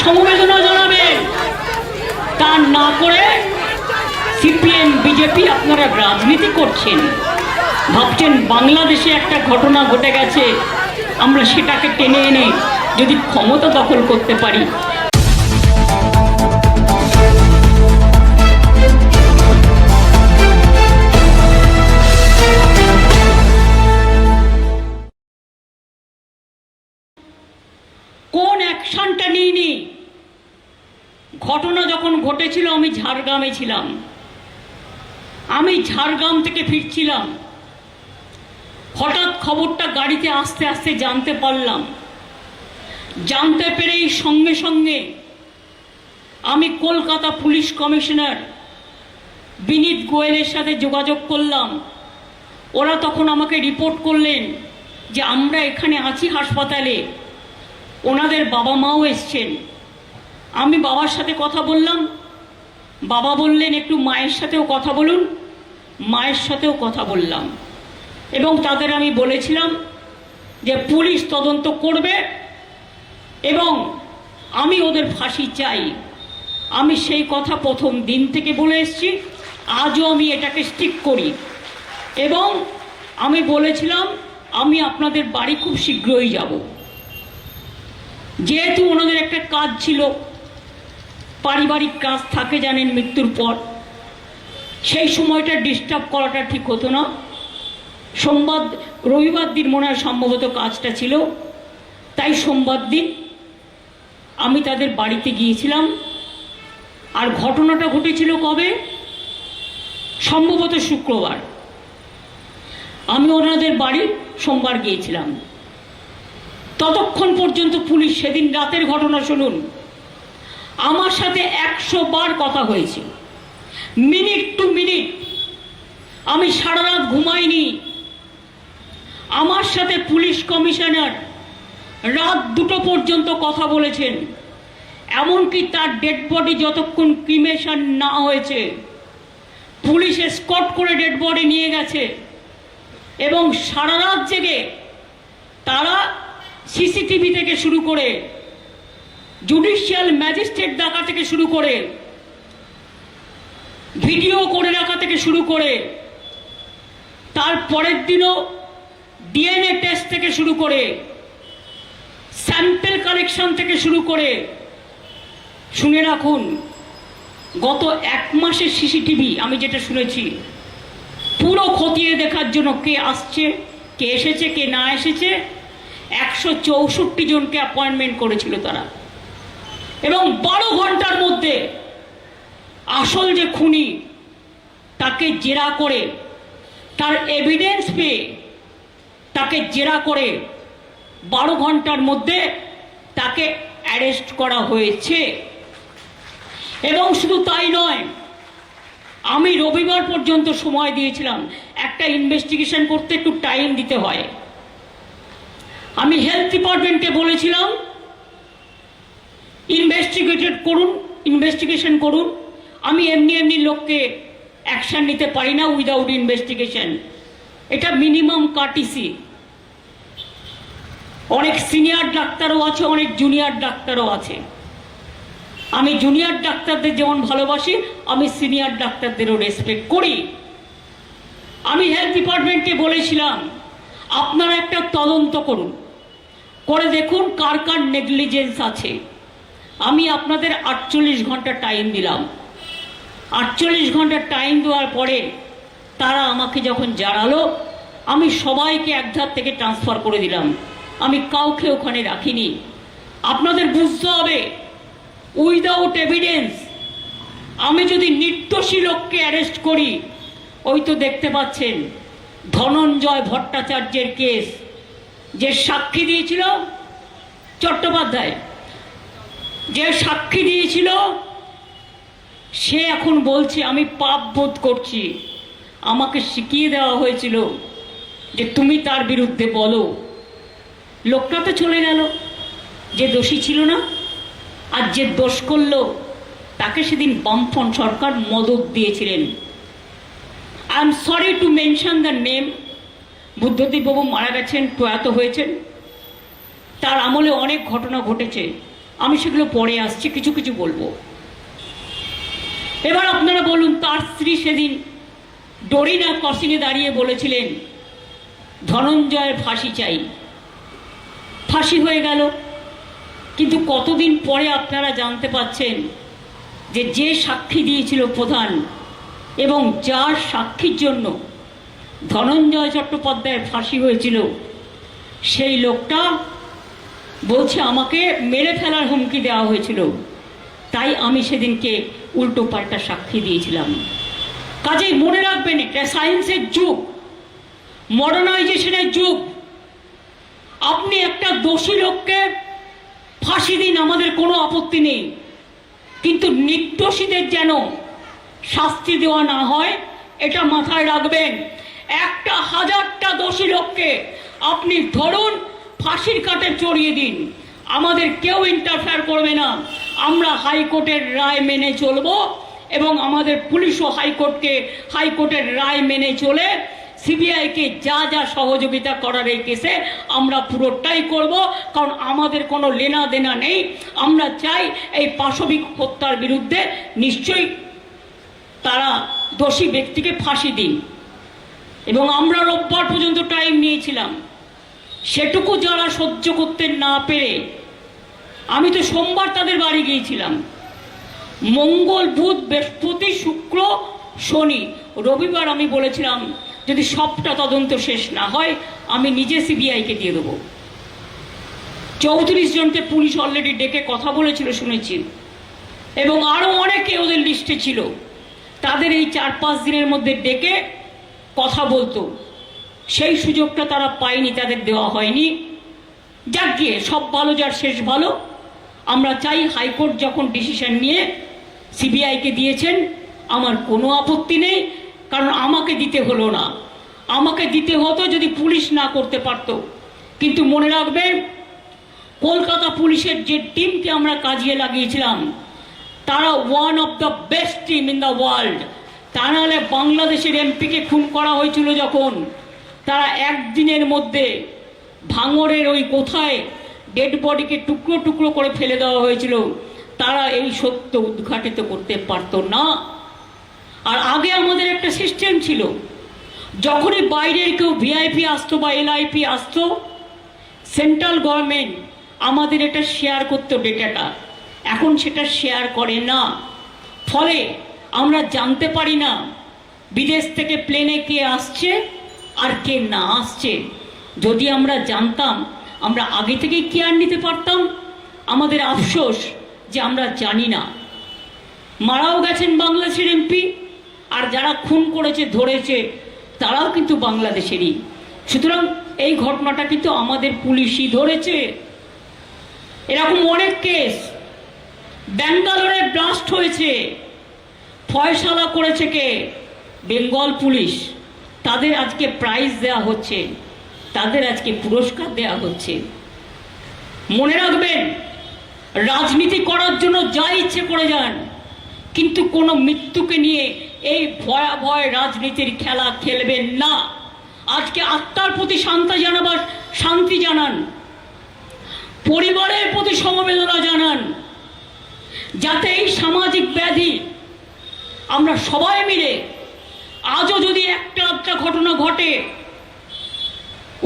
সমবেদনা জানাবেন, তা না করে সিপিএম বিজেপি আপনারা রাজনীতি করছেন, ভাবছেন বাংলাদেশে একটা ঘটনা ঘটে গেছে, আমরা সেটাকে টেনে এনে যদি ক্ষমতা দখল করতে পারি। কোন অ্যাকশনটা নিইনি? ঘটনা যখন ঘটেছিল আমি ঝাড়গ্রামে ছিলাম, আমি ঝাড়গ্রাম থেকে ফিরছিলাম, হঠাৎ খবরটা গাড়িতে আস্তে আস্তে জানতে পারলাম। জানতে পেরেই সঙ্গে সঙ্গে আমি কলকাতা পুলিশ কমিশনার বিনীত গোয়েলের সাথে যোগাযোগ করলাম। ওরা তখন আমাকে রিপোর্ট করলেন যে আমরা এখানে আছি হাসপাতালে, ওনাদের বাবা মাও এসছেন। আমি বাবার সাথে কথা বললাম, বাবা বললেন একটু মায়ের সাথেও কথা বলুন, মায়ের সাথেও কথা বললাম এবং তাদের আমি বলেছিলাম যে পুলিশ তদন্ত করবে এবং আমি ওদের ফাঁসি চাই। আমি সেই কথা প্রথম দিন থেকে বলে এসেছি, আজও আমি এটাকে স্টিক করি এবং আমি বলেছিলাম আমি আপনাদের বাড়ি খুব শীঘ্রই যাব। যেহেতু ওনাদের একটা কাজ ছিল, পারিবারিক কাজ থাকে জানেন মৃত্যুর পর, সেই সময়টা ডিস্টার্ব করাটা ঠিক হতো না। সোমবার রবিবার দিন মনে হয় সম্ভবত কাজটা ছিল, তাই সোমবার দিন আমি তাদের বাড়িতে গিয়েছিলাম। আর ঘটনাটা ঘটেছিল কবে? সম্ভবত শুক্রবার। আমি ওনাদের বাড়ি সোমবার গিয়েছিলাম। ততক্ষণ পর্যন্ত পুলিশ, সেদিন রাতের ঘটনা শুনুন, আমার সাথে 100 বার কথা হয়েছে, মিনিট টু মিনিট। আমি সারা রাত ঘুমাইনি। আমার সাথে পুলিশ কমিশনার রাত 2টো পর্যন্ত কথা বলেছেন, এমনকি তার ডেড বডি যতক্ষণ ক্রিমেশন না হয়েছে পুলিশ এসকর্ট করে ডেড বডি নিয়ে গেছে এবং সারা রাত জেগে তারা সিসিটিভি থেকে শুরু করে, জুডিশিয়াল ম্যাজিস্ট্রেট ডাকা থেকে শুরু করে, ভিডিও করে রাখা থেকে শুরু করে, তার পরের দিনও ডিএনএ টেস্ট থেকে শুরু করে, স্যাম্পেল কালেকশন থেকে শুরু করে, শুনে রাখুন গত 1 মাসের সিসিটিভি আমি যেটা শুনেছি পুরো খতিয়ে দেখার জন্য কে আসছে, কে এসেছে, কে না এসেছে, 164 জনকে অ্যাপয়েন্টমেন্ট করেছিল তারা এবং 12 ঘন্টার মধ্যে আসল যে খুনি তাকে জেরা করে, তার এভিডেন্স পেয়ে তাকে জেরা করে 12 ঘন্টার মধ্যে তাকে অ্যারেস্ট করা হয়েছে। এবং শুধু তাই নয়, আমি রবিবার পর্যন্ত সময় দিয়েছিলাম। একটা ইনভেস্টিগেশন করতে একটু টাইম দিতে হয়। আমি হেলথ ডিপার্টমেন্টকে বলেছিলাম ইনভেস্টিগেশন করুন। আমি এমনি লোককে অ্যাকশন নিতে পারি না উইদাউট ইনভেস্টিগেশন, এটা মিনিমাম কার্টিসি। অনেক সিনিয়র ডাক্তারও আছে, অনেক জুনিয়র ডাক্তারও আছে। আমি জুনিয়র ডাক্তারদের যেমন ভালোবাসি, আমি সিনিয়র ডাক্তারদেরও রেসপেক্ট করি। আমি হেলথ ডিপার্টমেন্টকে বলেছিলাম আপনারা একটা তদন্ত করুন, করে দেখুন কার কার নেগলিজেন্স আছে। আমি আপনাদের 48 ঘন্টা টাইম দিলাম। 48 ঘন্টা টাইম দেওয়ার পরে তারা আমাকে যখন জানালো, আমি সবাইকে একধার থেকে ট্রান্সফার করে দিলাম, আমি কাউকে ওখানে রাখিনি। আপনাদের বুঝতে হবে উইদাউট এভিডেন্স আমি যদি নির্দোষী লোককে অ্যারেস্ট করি, ওই তো দেখতে পাচ্ছেন ধনঞ্জয় ভট্টাচার্যের কেস, যে সাক্ষী দিয়েছিল চট্টোপাধ্যায়, যে সাক্ষী দিয়েছিল সে এখন বলছে আমি পাপ বোধ করছি। আমাকে শিখিয়ে দেওয়া হয়েছিল যে তুমি তার বিরুদ্ধে বলো। লোকটা তো চলে গেল, যে দোষী ছিল না, আর যে দোষ করলো তাকে সেদিন বামফ্রন্ট সরকার মদত দিয়েছিলেন। I am sorry to mention the name. Buddhadeb বাবু মারা গেছেন, প্রয়াত হয়েছেন। তার আমলে অনেক ঘটনা ঘটেছে, আমি সেগুলো পরে আসছি, কিছু কিছু বলবো। এবার আপনারা বলুন, তার স্ত্রী সেদিন ডরিনা ক্রসিংয়ে দাঁড়িয়ে বলেছিলেন ধনঞ্জয়ের ফাঁসি চাই, ফাঁসি হয়ে গেল। কিন্তু কতদিন পরে আপনারা জানতে পাচ্ছেন যে যে সাক্ষী দিয়েছিল প্রধান এবং যার সাক্ষীর জন্য ধনঞ্জয় চট্টোপাধ্যায়ের ফাঁসি হয়েছিল, সেই লোকটা বলছে আমাকে মেরে ফেলার হুমকি দেওয়া হয়েছিল, তাই আমি সেদিনকে উল্টো পাল্টা সাক্ষী দিয়েছিলাম। কাজেই মনে রাখবেন, এটা সায়েন্সের যুগ, মডার্নাইজেশনের যুগ। আপনি একটা দোষী লোককে ফাঁসি দিন, আমাদের কোনো আপত্তি নেই, কিন্তু নির্দোষীদের যেন শাস্তি দেওয়া না হয়, এটা মাথায় রাখবেন। একটা হাজারটা দোষী লোককে আপনি ধরুন, ফাঁসির কাঠে চড়িয়ে দিন, আমাদের কেউ ইন্টারফেয়ার করবে না। আমরা হাইকোর্টের রায় মেনে চলব এবং আমাদের পুলিশও হাইকোর্টের রায় মেনে চলে সিবিআইকে যা যা সহযোগিতা করার এই কেসে আমরা পুরোটাই করব, কারণ আমাদের কোনো লেনা দেনা নেই। আমরা চাই এই পাশবিক হত্যার বিরুদ্ধে নিশ্চয়ই তারা দোষী ব্যক্তিকে ফাঁসি দিন। এবং আমরা রোববার পর্যন্ত টাইম নিয়েছিলাম, সেটুকু যারা সহ্য করতে না পেরে, আমি তো সোমবার তাদের বাড়ি গিয়েছিলাম, মঙ্গল বুধ বৃহস্পতি শুক্র শনি রবিবার আমি বলেছিলাম যদি সবটা তদন্ত শেষ না হয় আমি নিজে সিবিআইকে দিয়ে দেবো। 34 জনকে পুলিশ অলরেডি ডেকে কথা বলেছিল শুনেছি, এবং আরও অনেকে ওদের লিস্টে ছিল, তাদের এই 4-5 দিনের মধ্যে ডেকে কথা বলতো। সেই সুযোগটা তারা পায়নি, তাদের দেওয়া হয়নি। যাক গিয়ে, সব ভালো যার শেষ ভালো। আমরা চাই হাইকোর্ট যখন ডিসিশন নিয়ে সিবিআইকে দিয়েছেন, আমার কোনো আপত্তি নেই, কারণ আমাকে দিতে হলো না। আমাকে দিতে হতো যদি পুলিশ না করতে পারত। কিন্তু মনে রাখবেন, কলকাতা পুলিশের যে টিমকে আমরা কাজে লাগিয়েছিলাম, তারা one of the best team in the world. তা নাহলে বাংলাদেশের এমপিকে খুন করা হয়েছিল যখন, তারা একদিনের মধ্যে ভাঙড়ের ওই কোথায় ডেড বডিকে টুকরো টুকরো করে ফেলে দেওয়া হয়েছিল, তারা এই সত্য উদ্ঘাটিত করতে পারতো না। আর আগে আমাদের একটা সিস্টেম ছিল, যখনই বাইরের কেউ ভিআইপি আসতো বা এলআইপি আসতো, সেন্ট্রাল গভর্নমেন্ট আমাদের এটা শেয়ার করতো ডেটাটা। এখন সেটা শেয়ার করে না, ফলে আমরা জানতে পারি না বিদেশ থেকে প্লেনে কে আসছে আর কে না আসছে। যদি আমরা জানতাম, আমরা আগে থেকেই কেয়ার নিতে পারতাম। আমাদের আফসোস যে আমরা জানি না। মারাও গেছেন বাংলাদেশের এমপি, আর যারা খুন করেছে ধরেছে তারাও কিন্তু বাংলাদেশেরই। সুতরাং এই ঘটনাটা কিন্তু আমাদের পুলিশই ধরেছে। এরকম অনেক কেস, ব্যাঙ্গালোরে ব্লাস্ট হয়েছে, ফয়সালা করেছে কে? বেঙ্গল পুলিশ। তাদের আজকে প্রাইজ দেওয়া হচ্ছে, তাদের আজকে পুরস্কার দেওয়া হচ্ছে। মনে রাখবেন, রাজনীতি করার জন্য যা ইচ্ছে করে যান, কিন্তু কোনো মৃত্যুকে নিয়ে এই ভয়াবহ রাজনীতির খেলা খেলবেন না। আজকে আত্মার প্রতি শান্তি জানান, পরিবারের প্রতি সমবেদনা জানান, যাতে এই সামাজিক ব্যাধি আমরা সবাই মিলে, আজও যদি একটা ঘটনা ঘটে,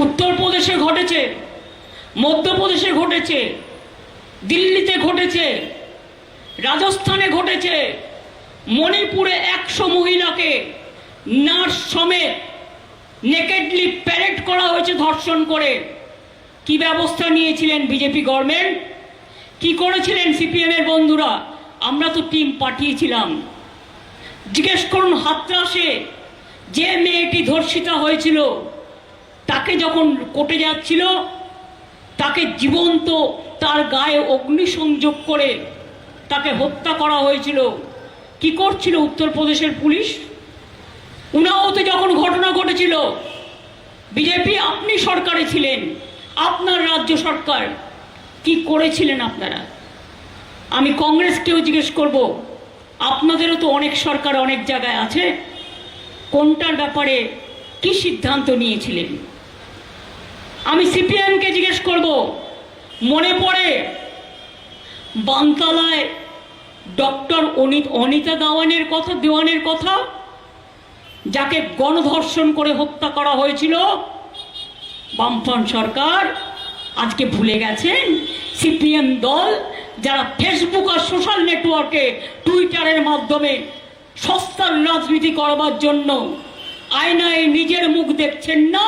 উত্তরপ্রদেশে ঘটেছে, মধ্যপ্রদেশে ঘটেছে, দিল্লিতে ঘটেছে, রাজস্থানে ঘটেছে, মণিপুরে 100 মহিলাকে নার্স সমেত নেকেডলি প্যারেড করা হয়েছে ধর্ষণ করে। কি ব্যবস্থা নিয়েছিলেন বিজেপি গভর্নমেন্ট? কি করেছিলেন সিপিএম এর বন্ধুরা? আমরা তো টিম পাঠিয়েছিলাম। জিজ্ঞেস করুন, হাতরাসে যে মেয়েটি ধর্ষিতা হয়েছিল, তাকে যখন কোর্টে যাচ্ছিল, তাকে জীবন্ত তার গায়ে অগ্নিসংযোগ করে তাকে হত্যা করা হয়েছিল। কি করছিল উত্তরপ্রদেশের পুলিশ? উনাওতে যখন ঘটনা ঘটেছিল, বিজেপি আপনি সরকারে ছিলেন, আপনার রাজ্য সরকার, কি করেছিলেন আপনারা? আমি কংগ্রেসকেও জিজ্ঞেস করব, আপনাদেরও তো অনেক সরকার অনেক জায়গায় আছে, কোনটার ব্যাপারে কি সিদ্ধান্ত নিয়েছিলেন? আমি সিপিএমকে জিজ্ঞেস করব, মনে পড়ে বানতলায় ডক্টর অনিতা দেওয়ানের কথা, যাকে গণধর্ষণ করে হত্যা করা হয়েছিল, বামফ্রন্ট সরকার আজকে ভুলে গেছেন? সিপিএম দল যারা ফেসবুক আর সোশ্যাল নেটওয়ার্কে টুইটারের মাধ্যমে সস্তার রাজনীতি করবার জন্য আয়নায় নিজের মুখ দেখছেন না,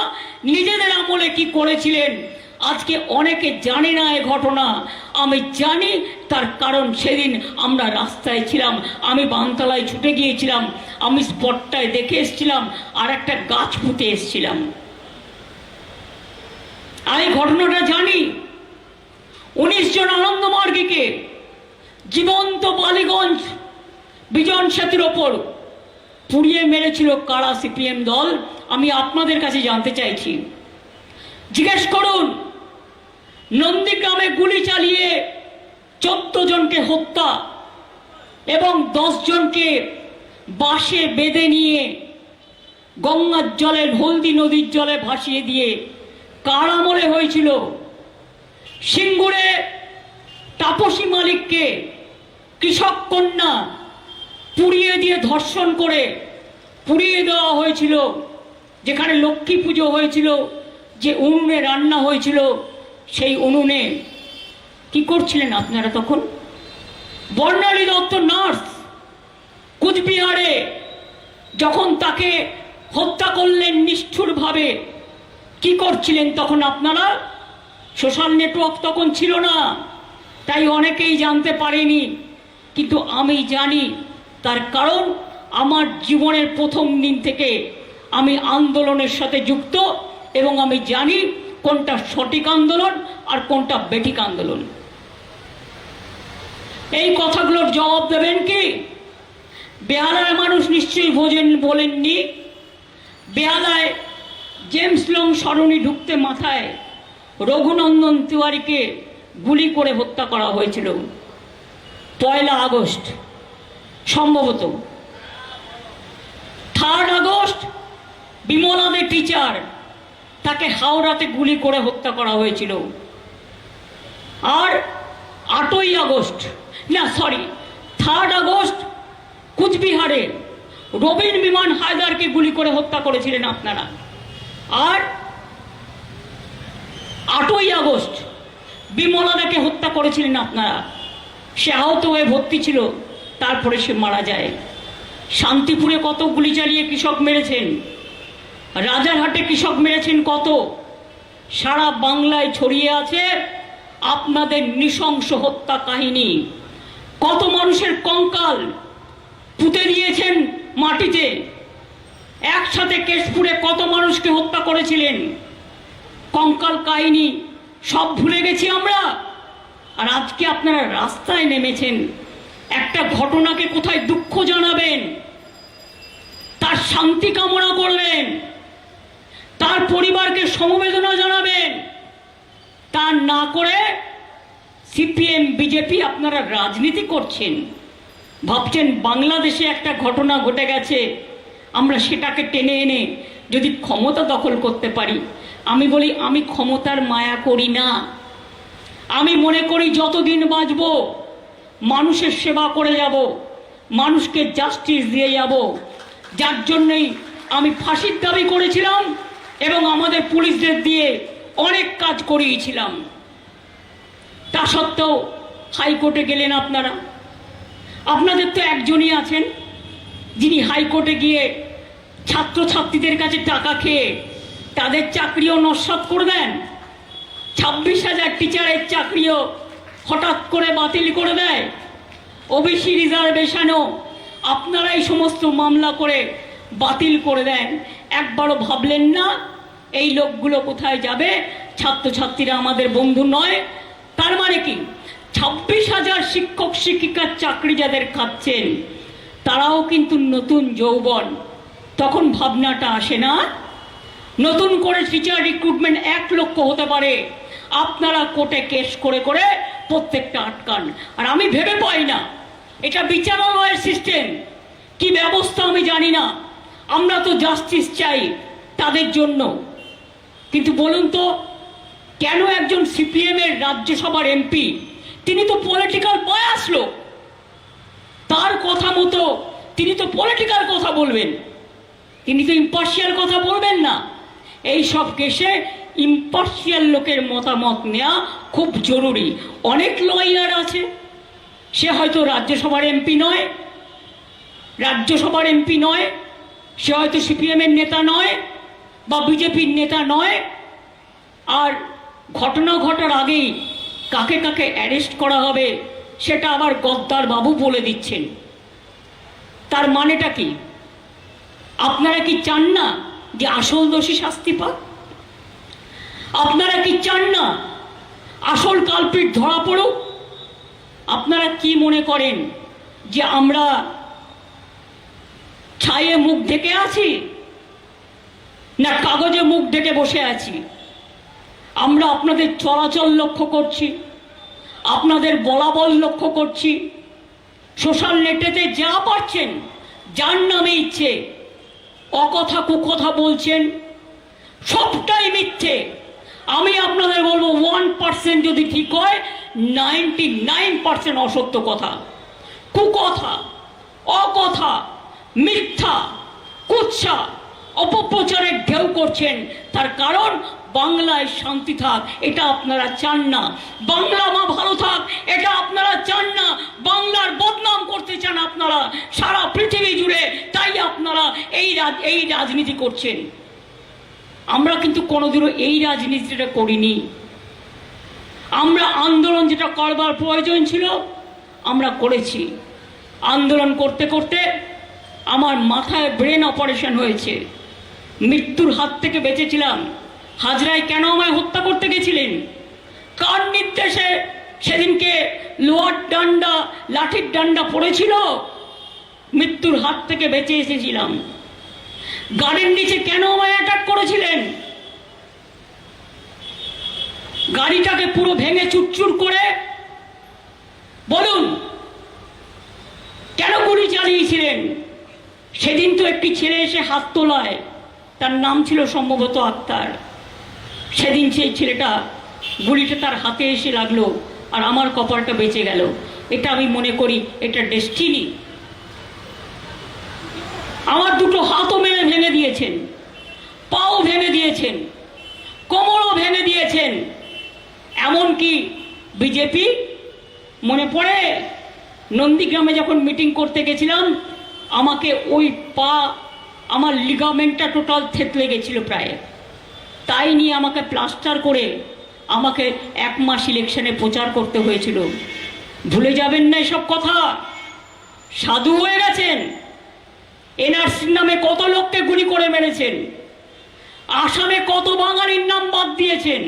নিজেদের আমলে কি করেছিলেন আজকে অনেকে জানে না এ ঘটনা। আমি জানি, তার কারণ সেদিন আমরা রাস্তায় ছিলাম, আমি বানতলায় ছুটে গিয়েছিলাম, আমি স্পটটায় দেখে এসেছিলাম, আর একটা গাছ পুঁতে এসেছিলাম। আমি ঘটনাটা জানি। 19 জন আনন্দমার্গীকে জীবন্ত বালিগঞ্জ বিজন সেতুর ওপর পুড়িয়ে মেরেছিল কারা? সিপিএম দল। আমি আপনাদের কাছে জানতে চাইছি, জিজ্ঞেস করুন, নন্দীগ্রামে গুলি চালিয়ে 14 জনকে হত্যা এবং 10 জনকে বাসে বেঁধে নিয়ে গঙ্গার জলে, হলদি নদীর জলে ভাসিয়ে দিয়ে কার আমলে হয়েছিল? সিঙ্গুরে তাপসী মালিককে কৃষক কন্যা পুড়িয়ে দিয়ে, ধর্ষণ করে পুড়িয়ে দেওয়া হয়েছিল। যেখানে লক্ষ্মী পুজো হয়েছিল, যে উনুনে রান্না হয়েছিল, সেই উনুনে কি করছিলেন আপনারা তখন? বর্ণালী দত্ত নার্স কুচবিহারে যখন তাকে হত্যা করলেন নিষ্ঠুরভাবে, কি করছিলেন তখন আপনারা? সোশ্যাল নেটওয়ার্ক তখন ছিল না, তাই অনেকেই জানতে পারেনি, কিন্তু আমি জানি। তার কারণ আমার জীবনের প্রথম দিন থেকে আমি আন্দোলনের সাথে যুক্ত, এবং আমি জানি কোনটা সঠিক আন্দোলন আর কোনটা বেঠিক আন্দোলন। এই কথাগুলোর জবাব দেবেন কি? বেহালার মানুষ নিশ্চয়ই বলেননি। বেহালায় জেমস লং সরণি ঢুকতে মাথায় রঘুনন্দন তিওয়ারিকে গুলি করে হত্যা করা হয়েছিল 1 আগস্ট, সম্ভবত 3 আগস্ট বিমলা দে টিচার, তাকে হাওড়াতে গুলি করে হত্যা করা হয়েছিল। আর 3 আগস্ট কুচবিহারে রবিন বিমান হায়দারকে গুলি করে হত্যা করেছিলেন আপনারা। আর 8 আগস্ট বিমলাদাকে হত্যা করেছিলেন আপনারা। সে আহত হয়ে ভর্তি ছিল, তারপরে সে মারা যায়। শান্তিপুরে কত গুলি চালিয়ে কৃষক মেরেছেন, রাজারহাটে কৃষক মেরেছেন কত, সারা বাংলায় ছড়িয়ে আছে আপনাদের নৃশংস হত্যা কাহিনী। কত মানুষের কঙ্কাল পুঁতে দিয়েছেন মাটিতে। একসাথে কেশপুরে কত মানুষকে হত্যা করেছিলেন, কঙ্কাল কাহিনী সব ভুলে গেছি আমরা। আর আজকে আপনারা রাস্তায় নেমেছেন, একটা ঘটনাকে কোথায় দুঃখ জানাবেন, তার শান্তি কামনা করবেন, তার পরিবারকে সমবেদনা জানাবেন, তা না করে সিপিএম বিজেপি আপনারা রাজনীতি করছেন। ভাবছেন বাংলাদেশে একটা ঘটনা ঘটে গেছে, আমরা সেটাকে টেনে এনে যদি ক্ষমতা দখল করতে পারি। আমি বলি, আমি ক্ষমতার মায়া করি না। আমি মনে করি যতদিন বাঁচব মানুষের সেবা করে যাব, মানুষকে জাস্টিস দিয়ে যাব। যার জন্যই আমি ফাঁসির দাবি করেছিলাম এবং আমাদের পুলিশদের দিয়ে অনেক কাজ করিয়েছিলাম। তা সত্ত্বেও হাইকোর্টে গেলেন আপনারা। আপনাদের তো একজনই আছেন যিনি হাইকোর্টে গিয়ে ছাত্রছাত্রীদের কাছে টাকা খেয়ে তাদের চাকরিও নস্যাৎ করে দেন। 26,000 টিচারের চাকরিও হঠাৎ করে বাতিল করে দেয়। ওবিসি রিজার্ভেশনও আপনারাই সমস্ত মামলা করে বাতিল করে দেন। একবারও ভাবলেন না এই লোকগুলো কোথায় যাবে? ছাত্রছাত্রীরা আমাদের বন্ধু নয়। তার মানে কি 26,000 শিক্ষক শিক্ষিকার চাকরি যাদের খাচ্ছেন তারাও কিন্তু নতুন যৌবন। তখন ভাবনাটা আসে না নতুন করে টিচার রিক্রুটমেন্ট 1 লক্ষ হতে পারে। আপনারা কোর্টে কেস করে করে প্রত্যেকটা আটকান। আর আমি ভেবে পাই না এটা বিচারালয়ের সিস্টেম কি ব্যবস্থা আমি জানি না। আমরা তো জাস্টিস চাই তাদের জন্য, কিন্তু বলুন তো কেন একজন সিপিএম এর রাজ্যসভার এমপি তিনি তো পলিটিক্যাল বায়াস লোক, তার কথা মতো তিনি তো পলিটিক্যাল কথা বলবেন, তিনি তো ইম্পার্শিয়াল কথা বলবেন না। এই সব কেসে ইম্পার্শিয়াল লোকের মতামত নেওয়া খুব জরুরি। অনেক লয়ার আছে, সে হয়তো রাজ্যসভার এমপি নয়, সে হয়তো সিপিএমের নেতা নয় বা বিজেপির নেতা নয়, আর ঘটনা ঘটার আগেই কাকে কাকে অ্যারেস্ট করা হবে সেটা আবার গদ্দার বাবু বলে দিচ্ছেন। তার মানেটা কি? আপনারা কি চান না যে আসল দোষী শাস্তি পাক? আপনারা কি চান না আসল কালপিট ধরা পড়ুক? আপনারা কি মনে করেন যে আমরা ছায়ে মুখ ঢেকে আছি না কাগজে মুখ ঢেকে বসে আছি? আমরা আপনাদের চলাচল লক্ষ্য করছি, আপনাদের বলাবল লক্ষ্য করছি, সোশ্যাল নেটেতে যা পাচ্ছেন, যার নামে ইচ্ছে অকথা কুকথা বলছেন, সবটাই মিথ্যে। আমি আপনাদের বলবো 1% যদি ঠিক হয়, 99% অসত্য কথা, কুকথা, অকথা, মিথ্যা, কুৎসা, অপপ্রচারের ঢেউ করছেন। তার কারণ বাংলায় শান্তি থাক, এটা আপনারা চান না। বাংলা মা ভালো থাক, এটা আপনারা চান না। বাংলার বদনাম করতে চান আপনারা সারা পৃথিবী জুড়ে, তাই আপনারা এই রাজনীতি করছেন। আমরা কিন্তু কোনোদিনও এই রাজনীতিটা করিনি। আমরা আন্দোলন যেটা করবার প্রয়োজন ছিল আমরা করেছি। আন্দোলন করতে করতে আমার মাথায় ব্রেন অপারেশন হয়েছে, মৃত্যুর হাত থেকে বেঁচেছিলাম। হাজরায় কেন আমায় হত্যা করতে গেছিলেন? কার নির্দেশে সেদিনকে লোহার ডান্ডা, লাঠির ডান্ডা পড়েছিল? মৃত্যুর হাত থেকে বেঁচে এসেছিলাম। গাড়ির নিচে কেন আমায় অ্যাটাক করেছিলেন? গাড়িটাকে পুরো ভেঙে চুরচুর করে বলুন কেন গুলি চালিয়েছিলেন? সেদিন তো একটি ছেলে এসে হাত তোলায়, তার নাম ছিল সম্ভবত আক্তার। সেদিন সেই ছেলেটা গুলিটা তার হাতে এসে লাগলো আর আমার কপালটা বেঁচে গেল। এটা আমি মনে করি এটা ডেস্টিনি। আমার দুটো হাতও মেরে ভেঙে দিয়েছেন, পাও ভেঙে দিয়েছেন, কোমরও ভেঙে দিয়েছেন। এমনকি বিজেপি, মনে পড়ে নন্দীগ্রামে যখন মিটিং করতে গেছিলাম, আমাকে ওই পা, আমার লিগামেন্টটা টোটাল থেতলে গেছিল প্রায়, তাই নিয়ে আমাকে প্লাস্টার করে আমাকে 1 মাস ইলেকশনে প্রচার করতে হয়েছিল। ভুলে যাবেন না এসব কথা। সাধু হয়ে গেছেন। এনআরসির নামে কত লোককে গুলি করে মেরেছেন, আসামে কত বাঙালির নাম বাদ দিয়েছেন,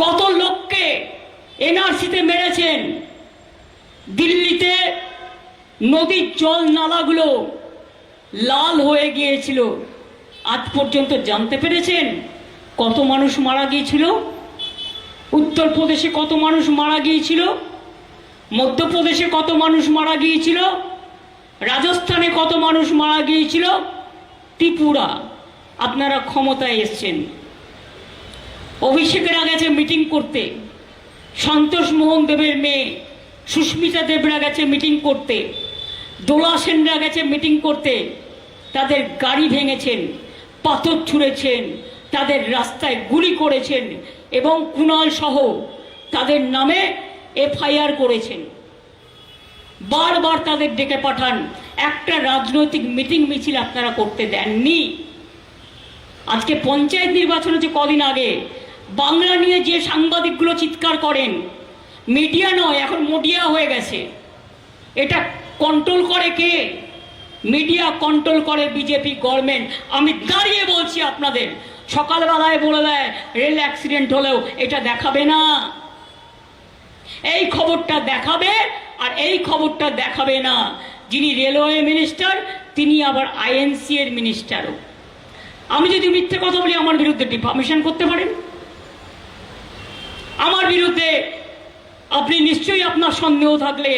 কত লোককে এনআরসিতে মেরেছেন। দিল্লিতে নদীর জল নালাগুলো লাল হয়ে গিয়েছিল, আজ পর্যন্ত জানতে পেরেছেন কত মানুষ মারা গিয়েছিল? উত্তরপ্রদেশে কত মানুষ মারা গিয়েছিল, মধ্যপ্রদেশে কত মানুষ মারা গিয়েছিল, রাজস্থানে কত মানুষ মারা গিয়েছিল, ত্রিপুরা। আপনারা ক্ষমতায় এসছেন, অভিষেকেরা গেছে মিটিং করতে, সন্তোষ মোহন দেবের মেয়ে সুস্মিতা দেবরা গেছে মিটিং করতে, দোলা সেনরা গেছে মিটিং করতে। তাদের গাড়ি ভেঙেছেন, পাথর ছুঁড়েছেন, তাদের রাস্তায় গুলি করেছেন এবং কুণাল সহ তাদের নামে এফআইআর করেছেন। বারবার তাদের ডেকে পাঠান, একটা রাজনৈতিক মিটিং মিছিল আপনারা করতে দেননি। আজকে পঞ্চায়েত নির্বাচন হচ্ছে কদিন আগে, বাংলা নিয়ে যে সাংবাদিকগুলো চিৎকার করেন, মিডিয়া নয় এখন মোডিয়া হয়ে গেছে, এটা কন্ট্রোল করে কে? মিডিয়া কন্ট্রোল করে বিজেপি গভর্নমেন্ট। আমি দাঁড়িয়ে বলছি আপনাদের, সকালবেলায় বলে দেয় রেল অ্যাক্সিডেন্ট হলেও এটা দেখাবে না, এই খবরটা দেখাবে। আর এই খবরটা দেখাবে না যিনি রেলওয়ে মিনিস্টার, তিনি আবার আইএনসি এর মিনিস্টারও। আমি যদি মিথ্যে কথা বলি আমার বিরুদ্ধে ডিফামেশন করতে পারেন, আমার বিরুদ্ধে আপনি নিশ্চয়ই আপনার সন্দেহ থাকলে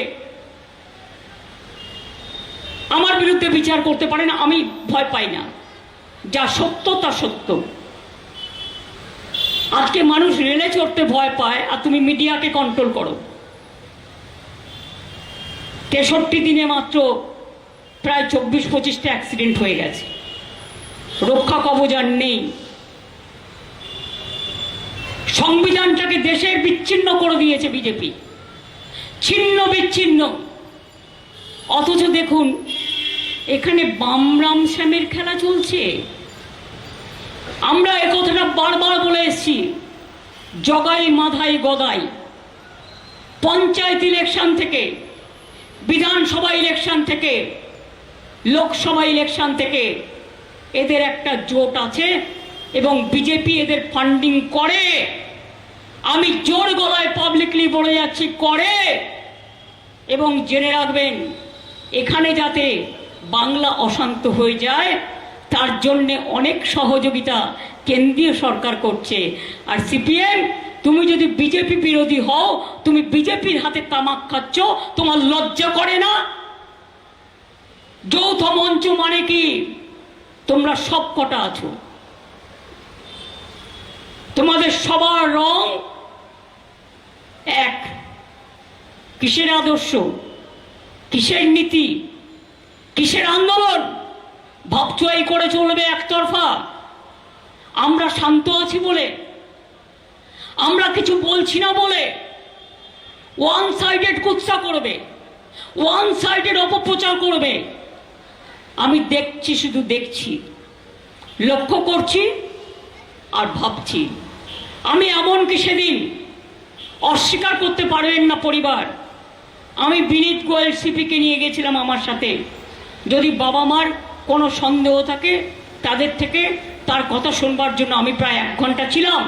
আমার বিরুদ্ধে বিচার করতে পারেন। আমি ভয় পাই না, যা সত্য তা সত্য। আজকে মানুষ রেলে চড়তে ভয় পায় আর তুমি মিডিয়াকে কন্ট্রোল করো। 63 দিনে মাত্র প্রায় 24-25টা অ্যাক্সিডেন্ট হয়ে গেছে। রক্ষা কবচ আর নেই। সংবিধানটাকে দেশের বিচ্ছিন্ন করে দিয়েছে বিজেপি, ছিন্ন বিচ্ছিন্ন। অথচ দেখুন এখানে বামরাম শ্যামের খেলা চলছে। আমরা এ কথাটা বারবার বলে এসেছি, জগাই মাধাই গদাই। পঞ্চায়েত ইলেকশন থেকে, বিধানসভা ইলেকশন থেকে, লোকসভা ইলেকশন থেকে এদের একটা জোট আছে এবং বিজেপি এদের ফান্ডিং করে। আমি জোর গলায় পাবলিকলি বলে যাচ্ছি, করে। এবং জেনে রাখবেন, এখানে যাতে বাংলা অশান্ত হয়ে যায় তার জন্যে অনেক সহযোগিতা কেন্দ্রীয় সরকার করছে। আর সিপিএম, তুমি যদি বিজেপি বিরোধী হও, তুমি বিজেপির হাতে তামাক খাচ্ছ, তোমার লজ্জা করে না? যৌথ মঞ্চ মানে কি? তোমরা সব কটা আছো, তোমাদের সবার রং এক। কিসের আদর্শ, কিসের নীতি, কিসের আন্দোলন? ভাবছো এই করে চলবে একতরফা? আমরা শান্ত আছি বলে, আমরা কিছু বলছি না বলে ওয়ান সাইডেড কুৎসা করবে, ওয়ান সাইডেড অপপ্রচার করবে। আমি দেখছি, শুধু দেখছি, লক্ষ্য করছি আর ভাবছি। আমি এমনকি সেদিন, অস্বীকার করতে পারবেন না পরিবার, আমি বিনীত গোয়েল সিপিকে নিয়ে গেছিলাম আমার সাথে। যদি বাবা মার কোনো সন্দেহ থাকে তাদের থেকে তার কথা শুনবার জন্য আমি প্রায় 1 ঘন্টা ছিলাম।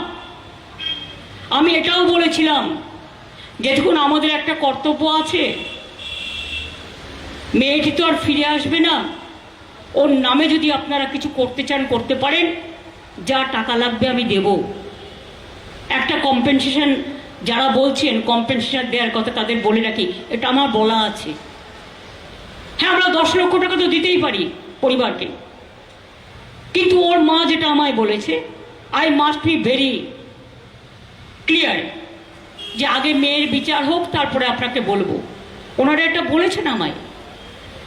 আমি এটাও বলেছিলাম যে দেখুন, আমাদের একটা কর্তব্য আছে, মেয়েটি তো আর ফিরে আসবে না। ওর নামে যদি আপনারা কিছু করতে চান করতে পারেন, যা টাকা লাগবে আমি দেব। একটা কম্পেনসেশন, যারা বলছেন কম্পেনসেশন দেওয়ার কথা তাদের বলে রাখি, এটা আমার বলা আছে। হ্যাঁ, আমরা 10 লক্ষ টাকা তো দিতেই পারি পরিবারকে, কিন্তু ওর মা যেটা আমায় বলেছে, I must be very clear, যে আগে মেয়ের বিচার হোক, তারপরে আপনাকে বলবো। ওনারা এটা বলেছেন আমায়,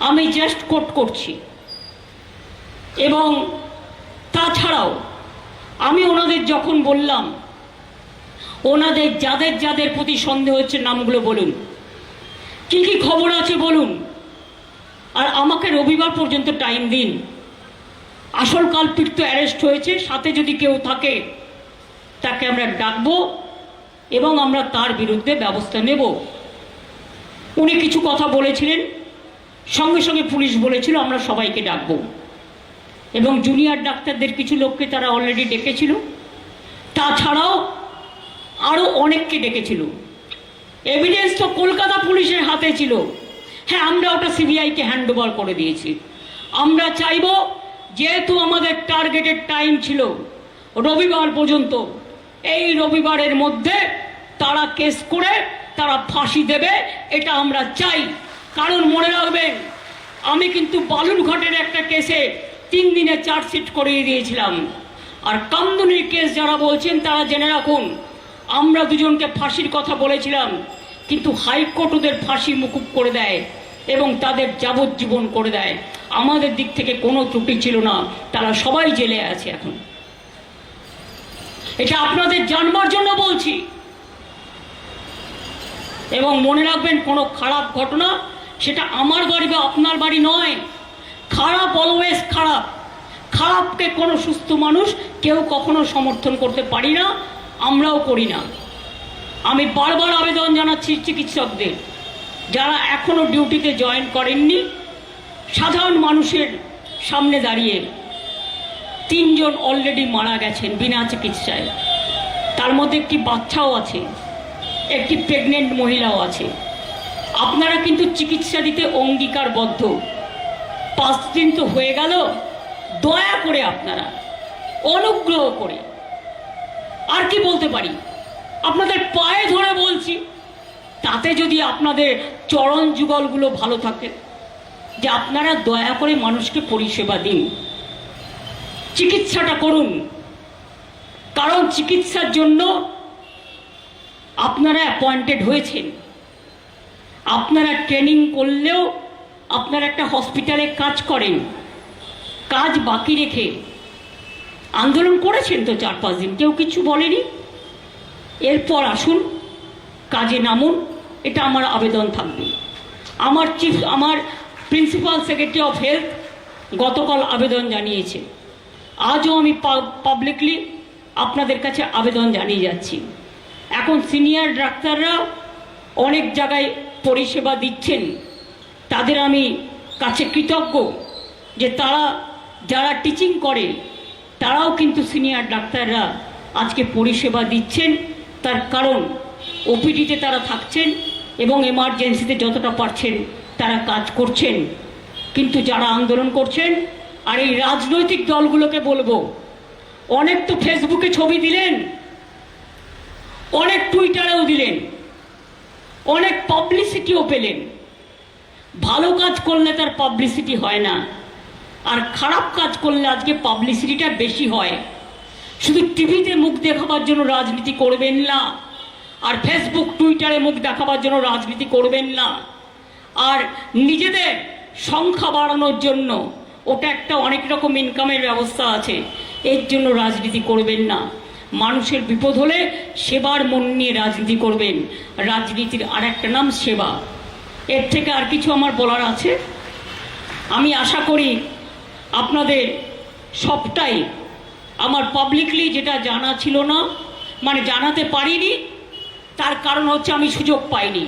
আমি জাস্ট কোট করছি। এবং তাছাড়াও আমি ওনাদের যখন বললাম, ওনাদের যাদের যাদের প্রতি সন্দেহ হচ্ছে নামগুলো বলুন, কি কি খবর আছে বলুন, আর আমাকে রবিবার পর্যন্ত টাইম দিন। আসল কালপিট তো অ্যারেস্ট হয়েছে, সাথে যদি কেউ থাকে তাকে আমরা ডাকবো এবং আমরা তার বিরুদ্ধে ব্যবস্থা নেব। উনি কিছু কথা বলেছিলেন, সঙ্গে সঙ্গে পুলিশ বলেছিল আমরা সবাইকে ডাকবো, এবং জুনিয়র ডাক্তারদের কিছু লোককে তারা অলরেডি ডেকেছিল। তাছাড়াও আরও অনেককে ডেকেছিল। এভিডেন্স তো কলকাতা পুলিশের হাতে ছিল। হ্যাঁ, আমরা ওটা সিবিআইকে হ্যান্ড ওভার করে দিয়েছি। আমরা চাইব, যেহেতু আমাদের টার্গেটেড টাইম ছিল রবিবার পর্যন্ত, এই রবিবারের মধ্যে তারা কেস করে তারা ফাঁসি দেবে, এটা আমরা চাই। কারণ মনে রাখবেন, আমি কিন্তু বালুরঘাটের একটা কেসে 3 দিনে চার্জশিট করিয়ে দিয়েছিলাম। আর কামদুনির কেস যারা বলছেন তারা জেনে রাখুন, আমরা দুজনকে ফাঁসির কথা বলেছিলাম, কিন্তু হাইকোর্ট ওদের ফাঁসি মুকুব করে দেয় এবং তাদের যাবজ্জীবন করে দেয়। আমাদের দিক থেকে কোনো ত্রুটি ছিল না, তারা সবাই জেলে আছে এখন। এটা আপনাদের জানবার জন্য বলছি। এবং মনে রাখবেন, কোনো খারাপ ঘটনা সেটা আমার বাড়ি বা আপনার বাড়ি নয়। খারাপ অলওয়েজ খারাপ। খারাপকে কোনো সুস্থ মানুষ কেউ কখনো সমর্থন করতে পারি না, আমরাও করি না। আমি বারবার আবেদন জানাচ্ছি চিকিৎসকদের, যারা এখনো ডিউটিতে জয়েন করেননি, সাধারণ মানুষের সামনে দাঁড়িয়ে 3 জন অলরেডি মারা গেছেন বিনা চিকিৎসায়, তার মধ্যে একটি বাচ্চাও আছে, একটি প্রেগনেন্ট মহিলাও আছে। আপনারা কিন্তু চিকিৎসা দিতে অঙ্গীকারবদ্ধ। 5 দিন তো হয়ে গেল, দয়া করে আপনারা অনুগ্রহ করে, আর কি বলতে পারি, আপনাদের পায়ে ধরে বলছি, তাতে যদি আপনাদের চরণ যুগলগুলো ভালো থাকে, যে আপনারা দয়া করে মানুষকে পরিষেবা দিন, চিকিৎসাটা করুন। কারণ চিকিৎসার জন্য আপনারা অ্যাপয়েন্টেড হয়েছেন। আপনারা ট্রেনিং করলেও আপনারা একটা হসপিটালে কাজ করেন, কাজ বাকি রেখে আন্দোলন করেছেন তো 4-5 দিন, কেউ কিছু বলেনি। এরপর আসুন কাজে নামুন, এটা আমার আবেদন থাকবে। আমার প্রিন্সিপাল সেক্রেটারি অফ হেলথ গতকাল আবেদন জানিয়েছে, আজও আমি পাবলিকলি আপনাদের কাছে আবেদন জানিয়ে যাচ্ছি। এখন সিনিয়র ডাক্তাররা অনেক জায়গায় পরিষেবা দিচ্ছেন, তাদের আমি কাছে কৃতজ্ঞ যে তারা যারা টিচিং করে তারাও কিন্তু সিনিয়র ডাক্তাররা আজকে পরিষেবা দিচ্ছেন। তার কারণ ওপিডিতে তারা থাকছেন এবং এমার্জেন্সিতে যতটা পারছেন তারা কাজ করছেন। কিন্তু যারা আন্দোলন করছেন, আর এই রাজনৈতিক দলগুলোকে বলবো, অনেক তো ফেসবুকে ছবি দিলেন, অনেক টুইটারেও দিলেন, অনেক পাবলিসিটিও পেলেন। ভালো কাজ করলে তার পাবলিসিটি হয় না, আর খারাপ কাজ করলে আজকে পাবলিসিটিটা বেশি হয়। শুধু টিভিতে মুখ দেখাবার জন্য রাজনীতি করবেন না, আর ফেসবুক টুইটারে মুখ দেখাবার জন্য রাজনীতি করবেন না, আর নিজেদের সংখ্যা বাড়ানোর জন্য, ওটা একটা অনেক রকম ইনকামের ব্যবস্থা আছে, এর জন্য রাজনীতি করবেন না। মানুষের বিপদ হলে সেবার মন নিয়ে রাজনীতি করবেন। রাজনীতির আর একটা নাম সেবা। এর থেকে আর কিছু আমার বলার আছে? আমি আশা করি আপনাদের সবটাই আমার পাবলিকলি যেটা জানা ছিল না, মানে জানাতে পারিনি, তার কারণ হচ্ছে আমি সুযোগ পাইনি।